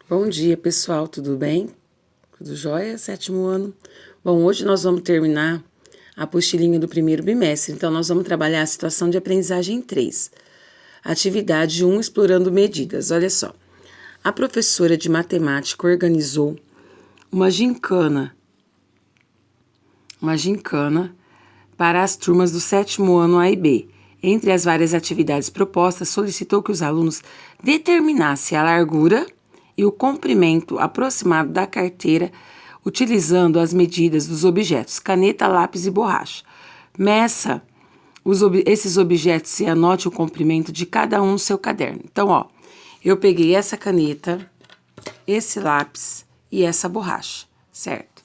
Bom dia, pessoal, tudo bem? Tudo jóia? Sétimo ano. Bom, hoje nós vamos terminar a apostilinha do primeiro bimestre, então nós vamos trabalhar a situação de aprendizagem 3. Atividade 1, explorando medidas. Olha só, a professora de matemática organizou uma gincana para as turmas do sétimo ano A e B. Entre as várias atividades propostas, solicitou que os alunos determinassem a largura e o comprimento aproximado da carteira utilizando as medidas dos objetos caneta, lápis e borracha. Meça esses objetos e anote o comprimento de cada um no seu caderno. Então, ó, eu peguei essa caneta, esse lápis e essa borracha, certo?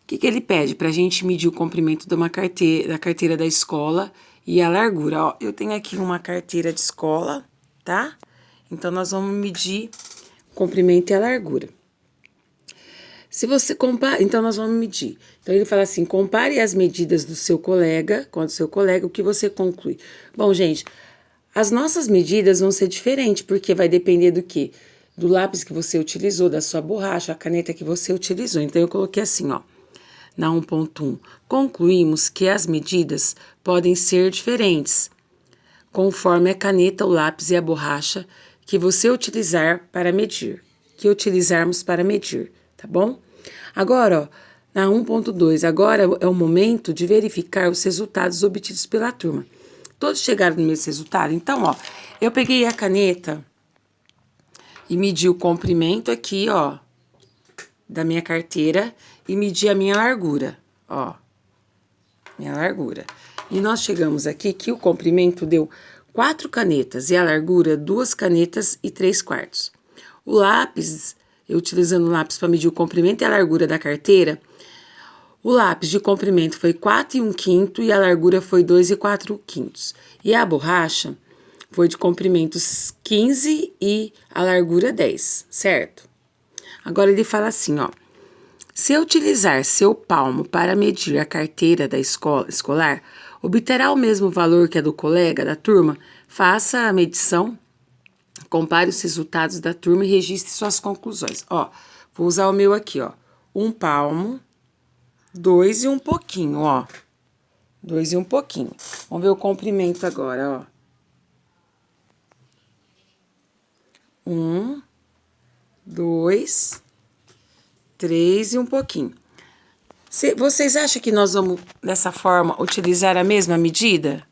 O que ele pede? Para a gente medir o comprimento de uma da carteira da escola e a largura. Ó, eu tenho aqui uma carteira de escola, tá? Então, nós vamos medir o comprimento e a largura. Se você compara, então nós vamos medir. Então ele fala assim, compare as medidas do seu colega, com o seu colega, o que você conclui? Bom, gente, as nossas medidas vão ser diferentes, porque vai depender do quê? Do lápis que você utilizou, da sua borracha, a caneta que você utilizou. Então eu coloquei assim, ó, na 1.1. Concluímos que as medidas podem ser diferentes, conforme a caneta, o lápis e a borracha que você utilizar para medir, que utilizarmos para medir, tá bom? Agora, ó, na 1.2, agora é o momento de verificar os resultados obtidos pela turma. Todos chegaram no mesmo resultado? Então, ó, eu peguei a caneta e medi o comprimento aqui, ó, da minha carteira e medi a minha largura, ó, minha largura. E nós chegamos aqui que o comprimento deu 4 canetas e a largura 2 canetas e 3/4. O lápis, eu utilizando o lápis para medir o comprimento e a largura da carteira, o lápis de comprimento foi 4 1/5 e a largura foi 2 4/5. E a borracha foi de comprimentos 15 e a largura 10, certo? Agora ele fala assim, ó. Se eu utilizar seu palmo para medir a carteira da escolar, obterá o mesmo valor que a do colega da turma? Faça a medição, compare os resultados da turma e registre suas conclusões. Ó, vou usar o meu aqui, ó. 1 palmo, 2 e um pouquinho, ó. 2 e um pouquinho. Vamos ver o comprimento agora, ó. 1, 2, 3 e um pouquinho. Vocês acham que nós vamos, dessa forma, utilizar a mesma medida?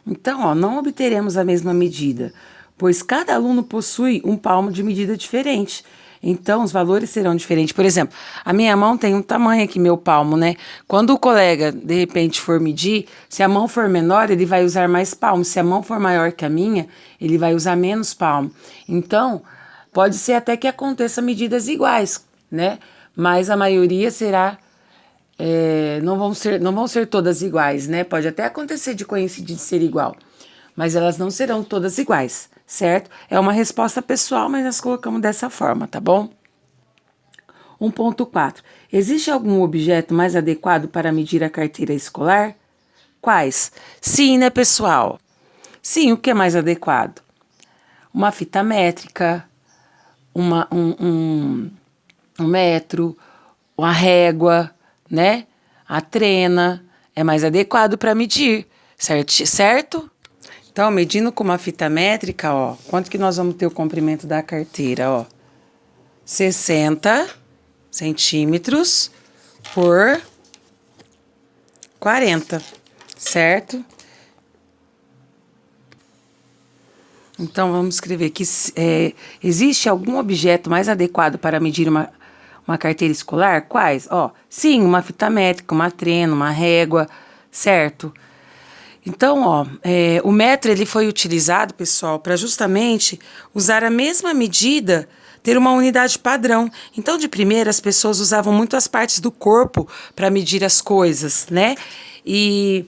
Então, ó, não obteremos a mesma medida, pois cada aluno possui um palmo de medida diferente. Então, os valores serão diferentes. Por exemplo, a minha mão tem um tamanho aqui, meu palmo, né? Quando o colega, de repente, for medir, se a mão for menor, ele vai usar mais palmo. Se a mão for maior que a minha, ele vai usar menos palmo. Então, pode ser até que aconteça medidas iguais, né? Mas a maioria será... não vão ser todas iguais, né? Pode até acontecer de coincidir de ser igual, mas elas não serão todas iguais, certo? É uma resposta pessoal, mas nós colocamos dessa forma, tá bom? 1.4. Existe algum objeto mais adequado para medir a carteira escolar? Quais? Sim, né, pessoal? Sim, o que é mais adequado? Uma fita métrica, um metro, uma régua, né? A trena é mais adequado para medir, certo? Então, medindo com uma fita métrica, ó, quanto que nós vamos ter o comprimento da carteira, ó? 60 centímetros por 40, certo? Então, vamos escrever que existe algum objeto mais adequado para medir uma carteira escolar? Quais? Ó, sim, uma fita métrica, uma trena, uma régua, certo? Então, ó, o metro ele foi utilizado, pessoal, para justamente usar a mesma medida, ter uma unidade padrão. Então, de primeira, as pessoas usavam muito as partes do corpo para medir as coisas, né? E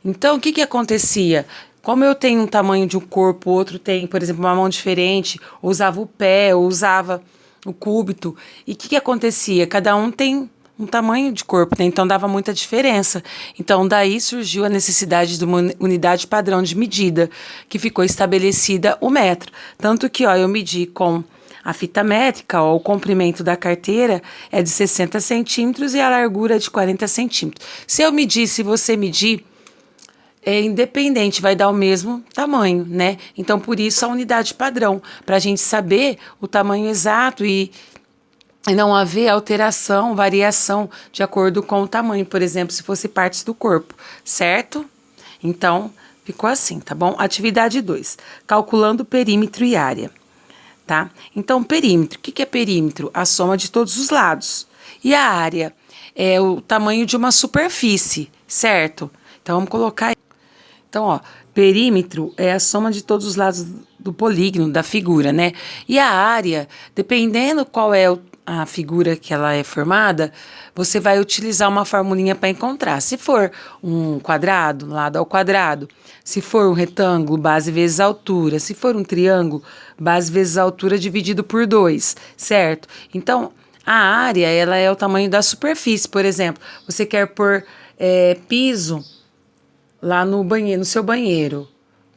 então, o que acontecia? Como eu tenho um tamanho de um corpo, outro tem, por exemplo, uma mão diferente, ou usava o pé, ou usava o cúbito. E o que acontecia? Cada um tem um tamanho de corpo, né? Então dava muita diferença. Então daí surgiu a necessidade de uma unidade padrão de medida, que ficou estabelecida o metro. Tanto que, ó, eu medi com a fita métrica, ó, o comprimento da carteira é de 60 centímetros e a largura é de 40 centímetros. Se você medir, é independente, vai dar o mesmo tamanho, né? Então, por isso a unidade padrão, para a gente saber o tamanho exato e não haver alteração, variação de acordo com o tamanho, por exemplo, se fosse partes do corpo, certo? Então, ficou assim, tá bom? Atividade 2, calculando perímetro e área, tá? Então, perímetro, o que é perímetro? A soma de todos os lados. E a área é o tamanho de uma superfície, certo? Então, vamos colocar. Então, ó, perímetro é a soma de todos os lados do polígono, da figura, né? E a área, dependendo qual é a figura que ela é formada, você vai utilizar uma formulinha para encontrar. Se for um quadrado, lado ao quadrado. Se for um retângulo, base vezes altura. Se for um triângulo, base vezes altura dividido por 2, certo? Então, a área, ela é o tamanho da superfície. Por exemplo, você quer pôr piso lá no banheiro, no seu banheiro.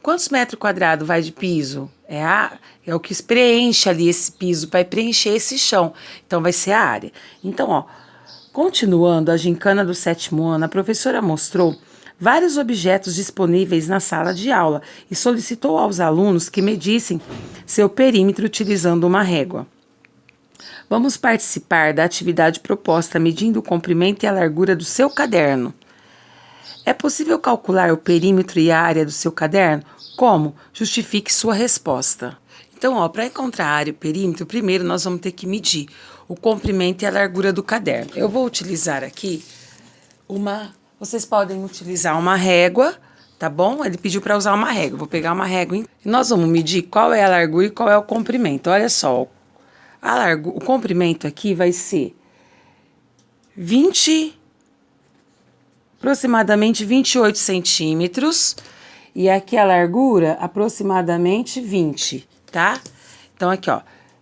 Quantos metros quadrados vai de piso? É o que preenche ali esse piso, vai preencher esse chão. Então, vai ser a área. Então, ó, continuando a gincana do 7º ano, a professora mostrou vários objetos disponíveis na sala de aula e solicitou aos alunos que medissem seu perímetro utilizando uma régua. Vamos participar da atividade proposta medindo o comprimento e a largura do seu caderno. É possível calcular o perímetro e a área do seu caderno? Como? Justifique sua resposta. Então, ó, para encontrar a área e o perímetro, primeiro nós vamos ter que medir o comprimento e a largura do caderno. Eu vou utilizar aqui vocês podem utilizar uma régua, tá bom? Ele pediu para usar uma régua. Vou pegar uma régua e nós vamos medir qual é a largura e qual é o comprimento. Olha só, o comprimento aqui vai ser aproximadamente 28 centímetros, e aqui a largura, aproximadamente 20, tá? Então, aqui, ó,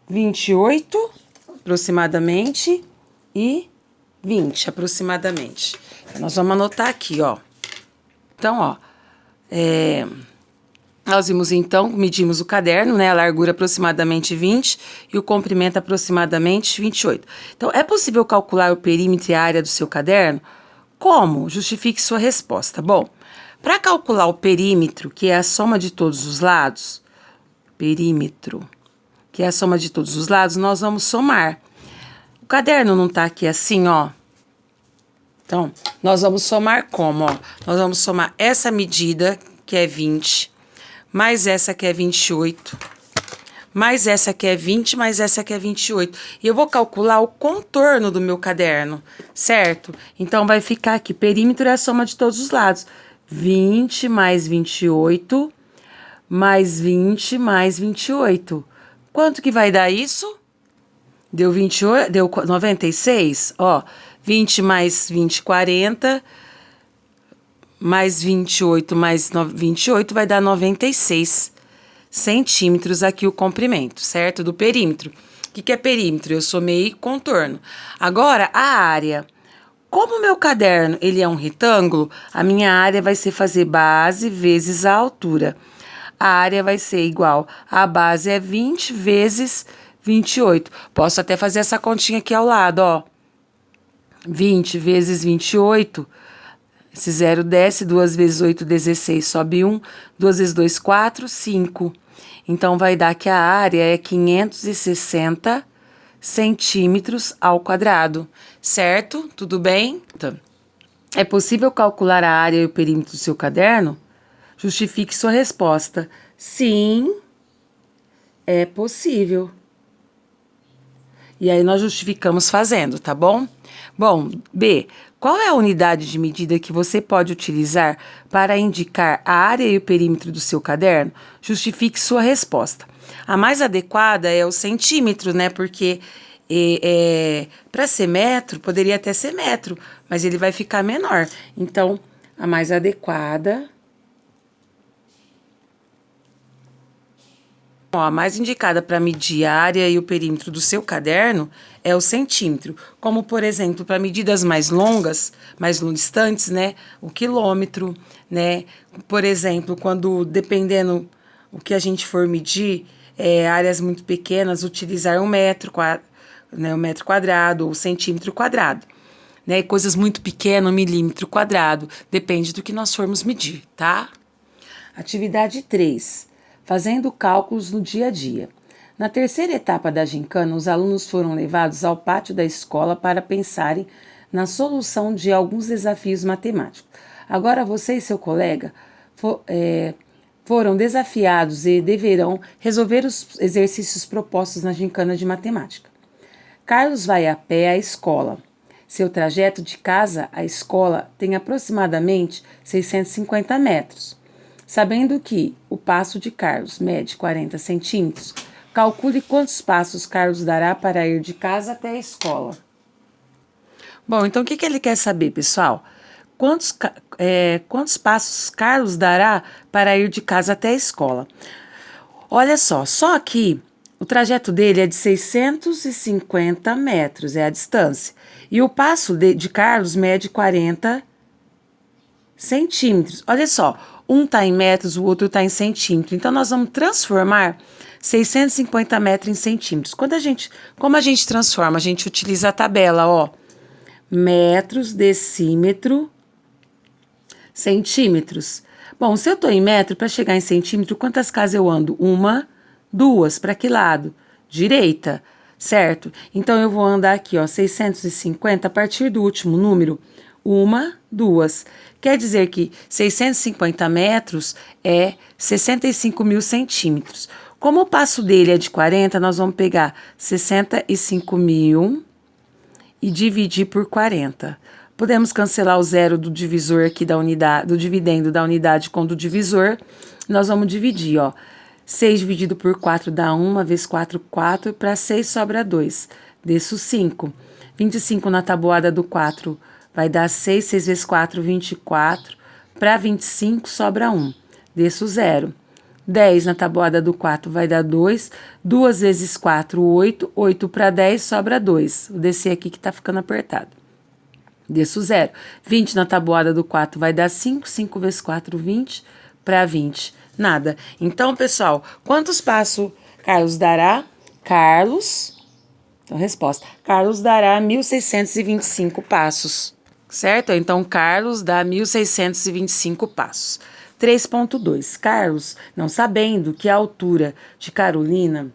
28, aproximadamente, e 20, aproximadamente. Nós vamos anotar aqui, ó. Então, ó, nós vimos, então, medimos o caderno, né? A largura aproximadamente 20 e o comprimento aproximadamente 28. Então, é possível calcular o perímetro e a área do seu caderno? Como? Justifique sua resposta. Bom, para calcular o perímetro, que é a soma de todos os lados, nós vamos somar. O caderno não tá aqui assim, ó. Então, nós vamos somar como, ó? Nós vamos somar essa medida, que é 20, mais essa que é 28, mais essa que é 20, mais essa que é 28. E eu vou calcular o contorno do meu caderno, certo? Então, vai ficar aqui, perímetro é a soma de todos os lados. 20 mais 28, mais 20 mais 28. Quanto que vai dar isso? Deu 28, deu 96, ó. 20 mais 20, 40, mais 28 mais 28 vai dar 96 centímetros aqui o comprimento, certo? Do perímetro. O que é perímetro? Eu somei contorno. Agora, a área. Como o meu caderno ele é um retângulo, a minha área vai ser fazer base vezes a altura. A área vai ser igual, a base é 20 vezes 28. Posso até fazer essa continha aqui ao lado, ó. 20 vezes 28, esse 0 desce, 2 vezes 8, 16, sobe 1, 2 vezes 2, 4, 5. Então, vai dar que a área é 560 centímetros ao quadrado, certo? Tudo bem? Então, é possível calcular a área e o perímetro do seu caderno? Justifique sua resposta. Sim, é possível. E aí, nós justificamos fazendo, tá bom? Bom, B. Qual é a unidade de medida que você pode utilizar para indicar a área e o perímetro do seu caderno? Justifique sua resposta. A mais adequada é o centímetro, né? Porque para ser metro, poderia até ser metro, mas ele vai ficar menor. Então, a mais adequada Ó, a mais indicada para medir a área e o perímetro do seu caderno é o centímetro. Como, por exemplo, para medidas mais longas, mais distantes, né? O quilômetro, né? Por exemplo, quando, dependendo o que a gente for medir, áreas muito pequenas, utilizar um metro quadrado ou centímetro quadrado. Né? Coisas muito pequenas, um milímetro quadrado. Depende do que nós formos medir, tá? Atividade 3. Fazendo cálculos no dia a dia. Na terceira etapa da gincana, os alunos foram levados ao pátio da escola para pensarem na solução de alguns desafios matemáticos. Agora você e seu colega foram desafiados e deverão resolver os exercícios propostos na gincana de matemática. Carlos vai a pé à escola. Seu trajeto de casa à escola tem aproximadamente 650 metros. Sabendo que o passo de Carlos mede 40 centímetros, calcule quantos passos Carlos dará para ir de casa até a escola. Bom, então o que ele quer saber, pessoal? Quantos passos Carlos dará para ir de casa até a escola? Olha só aqui o trajeto dele é de 650 metros, é a distância. E o passo de Carlos mede 40 centímetros. Olha só, um está em metros, o outro está em centímetros. Então, nós vamos transformar 650 metros em centímetros. Como a gente transforma? A gente utiliza a tabela, ó. Metros, decímetro, centímetros. Bom, se eu estou em metro, para chegar em centímetro, quantas casas eu ando? Uma, duas. Para que lado? Direita, certo? Então, eu vou andar aqui, ó, 650 a partir do último número. Uma, duas. Quer dizer que 650 metros é 65 mil centímetros. Como o passo dele é de 40, nós vamos pegar 65 mil e dividir por 40. Podemos cancelar o zero do divisor aqui da unidade, do dividendo da unidade com o do divisor. Nós vamos dividir, ó. 6 dividido por 4 dá 1, vezes 4, 4. Para 6 sobra 2. Desço 5. 25 na tabuada do 4 vai dar 6, 6 vezes 4, 24. Para 25 sobra 1. Desço 0. 10 na tabuada do 4 vai dar 2. 2 vezes 4, 8. 8 para 10 sobra 2. Vou descer aqui que tá ficando apertado. Desço 0. 20 na tabuada do 4 vai dar 5. 5 vezes 4, 20. Para 20, nada. Então, pessoal, quantos passos Carlos dará? Então, resposta. Carlos dará 1.625 passos. Certo? Então, Carlos dá 1.625 passos. 3.2. Carlos, não sabendo que a altura de Carolina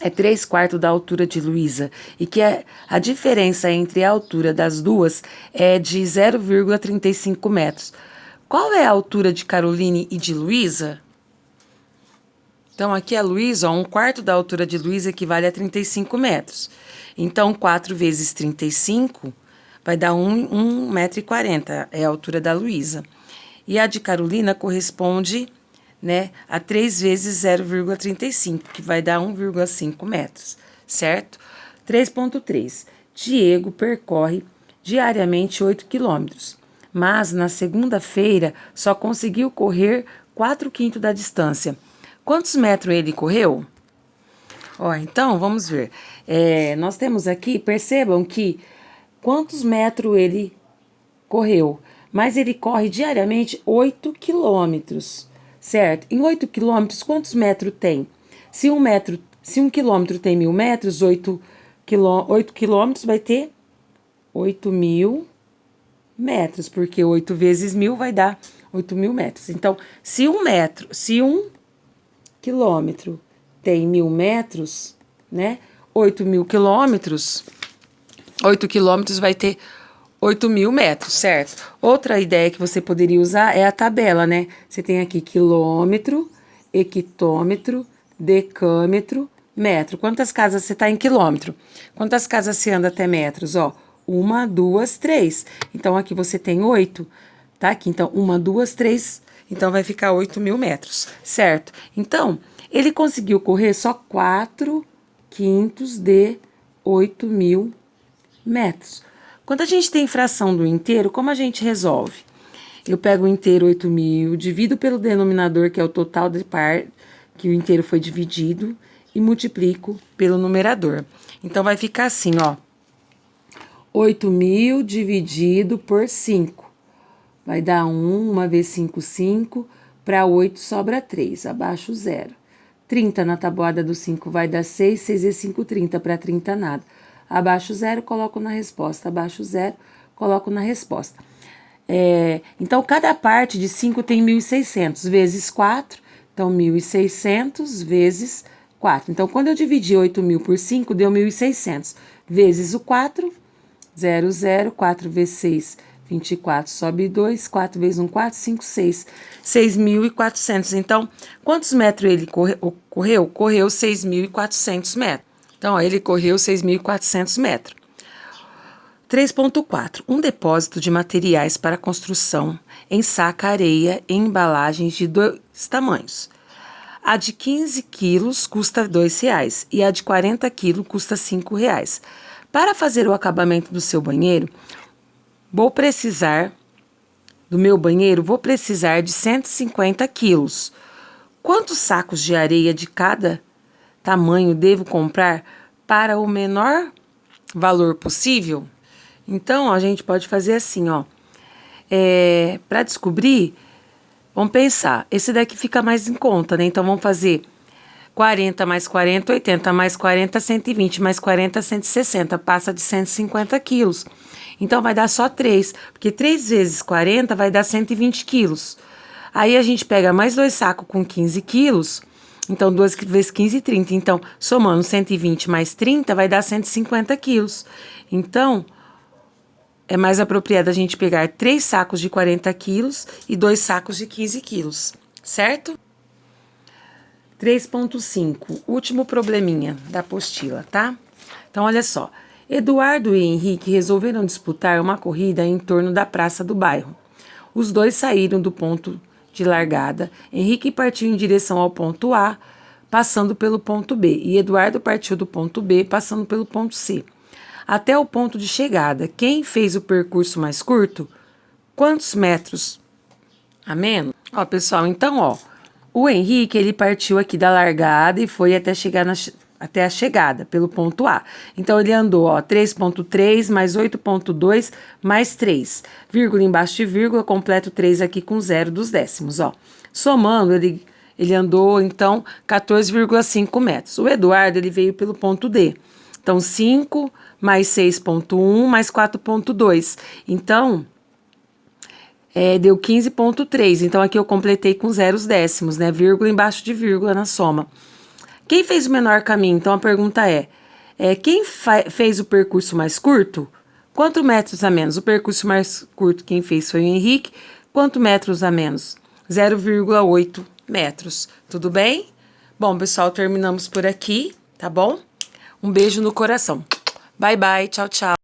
é 3/4 da altura de Luísa e que a diferença entre a altura das duas é de 0,35 metros. Qual é a altura de Caroline e de Luísa? Então, aqui a Luísa, 1/4 da altura de Luísa equivale a 35 metros. Então, 4 vezes 35 vai dar 1,40 m, é a altura da Luísa. E a de Carolina corresponde, né, a 3 vezes 0,35, que vai dar 1,5 metros, certo? 3.3. Diego percorre diariamente 8 quilômetros, mas na segunda-feira só conseguiu correr 4/5 da distância. Quantos metros ele correu? Ó, então, vamos ver. Nós temos aqui, percebam que quantos metros ele correu, mas ele corre diariamente 8 quilômetros, certo? Em 8 quilômetros, quantos metros tem? Se um quilômetro tem 1.000 metros, 8 quilômetros vai ter 8.000 metros, porque 8 vezes 1.000 vai dar 8.000 metros. Então, se um quilômetro tem 1.000 metros, né? 8.000 quilômetros, 8 quilômetros vai ter 8.000 metros, certo? Outra ideia que você poderia usar é a tabela, né? Você tem aqui quilômetro, hectômetro, decâmetro, metro. Quantas casas você está em quilômetro? Quantas casas você anda até metros? Ó, 1, 2, 3. Então, aqui você tem 8, tá? Aqui, então, 1, 2, 3. Então, vai ficar 8.000 metros, certo? Então, ele conseguiu correr só 4/5 de 8.000 metros. Quando a gente tem fração do inteiro, como a gente resolve? Eu pego o inteiro 8.000, divido pelo denominador, que é o total que o inteiro foi dividido, e multiplico pelo numerador. Então, vai ficar assim, ó. 8.000 dividido por 5. Vai dar 1, 1 vezes 5, 5. Para 8 sobra 3, abaixo 0. 30 na tabuada do 5 vai dar 6, 6 vezes 5, 30. Para 30, nada. Abaixo 0, coloco na resposta. Abaixo 0, coloco na resposta. Então, cada parte de 5 tem 1.600 vezes 4. Então, 1.600 vezes 4. Então, quando eu dividi 8.000 por 5, deu 1.600. Vezes o 4, 0, 0. 4 vezes 6, 24. Sobe 2. 4 vezes 1, 4, 5, 6. 6.400. Então, quantos metros ele correu? Correu 6.400 metros. Então, ó, ele correu 6.400 metros. 3.4. Um depósito de materiais para construção ensaca areia em embalagens de 2 tamanhos. A de 15 quilos custa R$ 2,00 e a de 40 quilos custa R$ 5,00. Para fazer o acabamento do seu banheiro, vou precisar de 150 quilos. Quantos sacos de areia de cada tamanho devo comprar para o menor valor possível? Então, a gente pode fazer assim, ó. Para descobrir, vamos pensar, esse daqui fica mais em conta, né? Então, vamos fazer 40 mais 40, 80 mais 40, 120 mais 40, 160, passa de 150 quilos. Então, vai dar só 3, porque 3 vezes 40 vai dar 120 quilos. Aí, a gente pega mais 2 sacos com 15 quilos, então 2 vezes 15, 30. Então, somando 120 mais 30, vai dar 150 quilos. Então, é mais apropriado a gente pegar 3 sacos de 40 quilos e 2 sacos de 15 quilos, certo? 3.5, último probleminha da apostila, tá? Então, olha só. Eduardo e Henrique resolveram disputar uma corrida em torno da praça do bairro. Os dois saíram do ponto de largada. Henrique partiu em direção ao ponto A, passando pelo ponto B, e Eduardo partiu do ponto B, passando pelo ponto C. Até o ponto de chegada, quem fez o percurso mais curto? Quantos metros a menos? Ó, pessoal, então, ó, o Henrique, ele partiu aqui da largada e foi até chegar até a chegada, pelo ponto A. Então, ele andou, ó, 3.3 mais 8.2 mais 3. Vírgula embaixo de vírgula, completo 3 aqui com 0 dos décimos, ó. Somando, ele andou, então, 14,5 metros. O Eduardo, ele veio pelo ponto D. Então, 5 mais 6.1 mais 4.2. Então, deu 15.3. Então, aqui eu completei com 0 décimos, né? Vírgula embaixo de vírgula na soma. Quem fez o menor caminho? Então, a pergunta quem fez o percurso mais curto? Quantos metros a menos? O percurso mais curto quem fez foi o Henrique. Quantos metros a menos? 0,8 metros. Tudo bem? Bom, pessoal, terminamos por aqui, tá bom? Um beijo no coração. Bye, bye. Tchau, tchau.